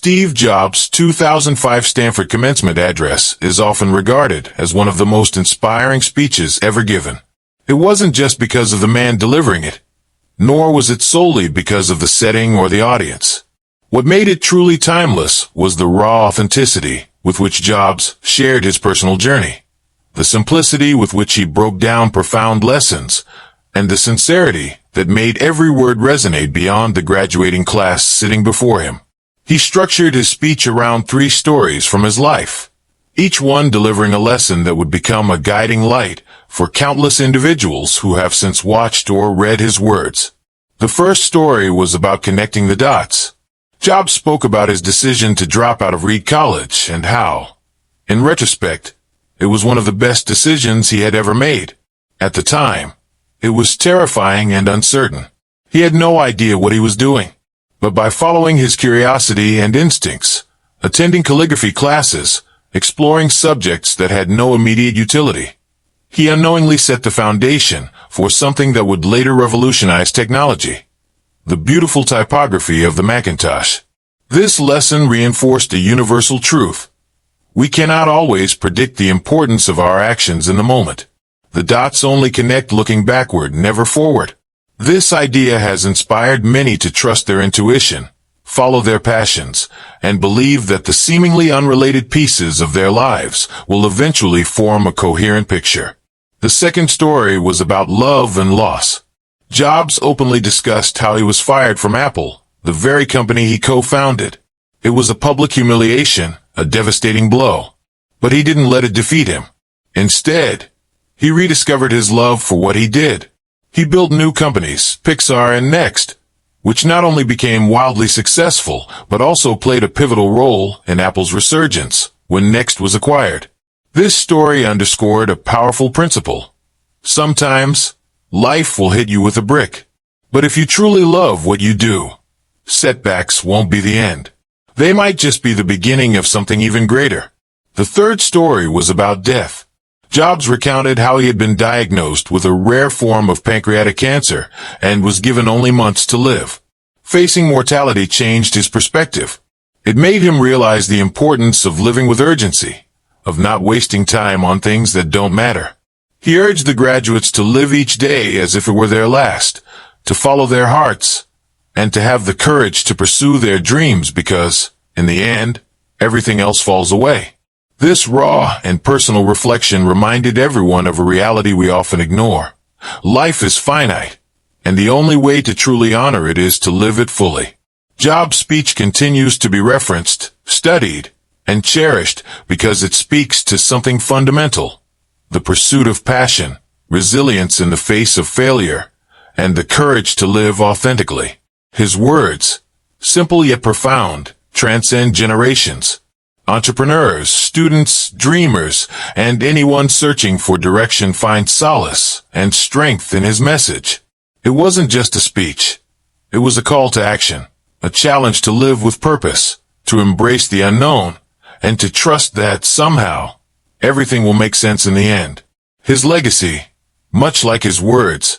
Steve Jobs' 2005 Stanford Commencement Address is often regarded as one of the most inspiring speeches ever given. It wasn't just because of the man delivering it, nor was it solely because of the setting or the audience. What made it truly timeless was the raw authenticity with which Jobs shared his personal journey, the simplicity with which he broke down profound lessons, and the sincerity that made every word resonate beyond the graduating class sitting before him. He structured his speech around 3 stories from his life, each one delivering a lesson that would become a guiding light for countless individuals who have since watched or read his words. The first story was about connecting the dots. Jobs spoke about his decision to drop out of Reed College and how, in retrospect, it was one of the best decisions he had ever made. At the time, it was terrifying and uncertain. He had no idea what he was doing. But by following his curiosity and instincts, attending calligraphy classes, exploring subjects that had no immediate utility, he unknowingly set the foundation for something that would later revolutionize technology: the beautiful typography of the Macintosh. This lesson reinforced a universal truth. We cannot always predict the importance of our actions in the moment. The dots only connect looking backward, never forward. This idea has inspired many to trust their intuition, follow their passions, and believe that the seemingly unrelated pieces of their lives will eventually form a coherent picture. The second story was about love and loss. Jobs openly discussed how he was fired from Apple, the very company he co-founded. It was a public humiliation, a devastating blow. But he didn't let it defeat him. Instead, he rediscovered his love for what he did. He built new companies, Pixar and Next, which not only became wildly successful, but also played a pivotal role in Apple's resurgence when Next was acquired. This story underscored a powerful principle. Sometimes, life will hit you with a brick. But if you truly love what you do, setbacks won't be the end. They might just be the beginning of something even greater. The third story was about death. Jobs recounted how he had been diagnosed with a rare form of pancreatic cancer and was given only months to live. Facing mortality changed his perspective. It made him realize the importance of living with urgency, of not wasting time on things that don't matter. He urged the graduates to live each day as if it were their last, to follow their hearts, and to have the courage to pursue their dreams because, in the end, everything else falls away. This raw and personal reflection reminded everyone of a reality we often ignore. Life is finite, and the only way to truly honor it is to live it fully. Jobs' speech continues to be referenced, studied, and cherished because it speaks to something fundamental: the pursuit of passion, resilience in the face of failure, and the courage to live authentically. His words, simple yet profound, transcend generations. Entrepreneurs, students, dreamers, and anyone searching for direction find solace and strength in his message. It wasn't just a speech. It was a call to action, a challenge to live with purpose, to embrace the unknown, and to trust that somehow, everything will make sense in the end. His legacy, much like his words,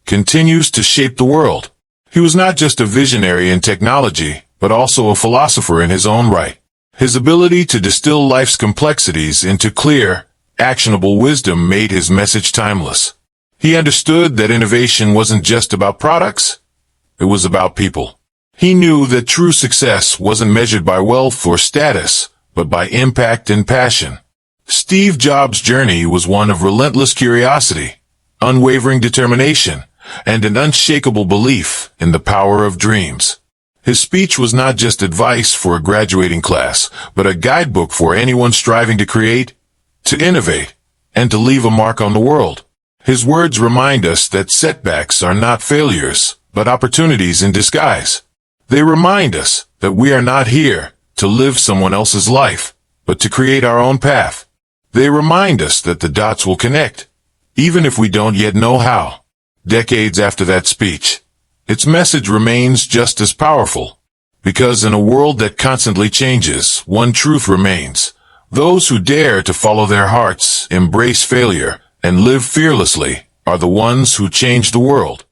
continues to shape the world. He was not just a visionary in technology, but also a philosopher in his own right. His ability to distill life's complexities into clear, actionable wisdom made his message timeless. He understood that innovation wasn't just about products, it was about people. He knew that true success wasn't measured by wealth or status, but by impact and passion. Steve Jobs' journey was one of relentless curiosity, unwavering determination, and an unshakable belief in the power of dreams. His speech was not just advice for a graduating class, but a guidebook for anyone striving to create, to innovate, and to leave a mark on the world. His words remind us that setbacks are not failures, but opportunities in disguise. They remind us that we are not here to live someone else's life, but to create our own path. They remind us that the dots will connect, even if we don't yet know how. Decades after that speech, its message remains just as powerful, because in a world that constantly changes, one truth remains: those who dare to follow their hearts, embrace failure, and live fearlessly are the ones who change the world.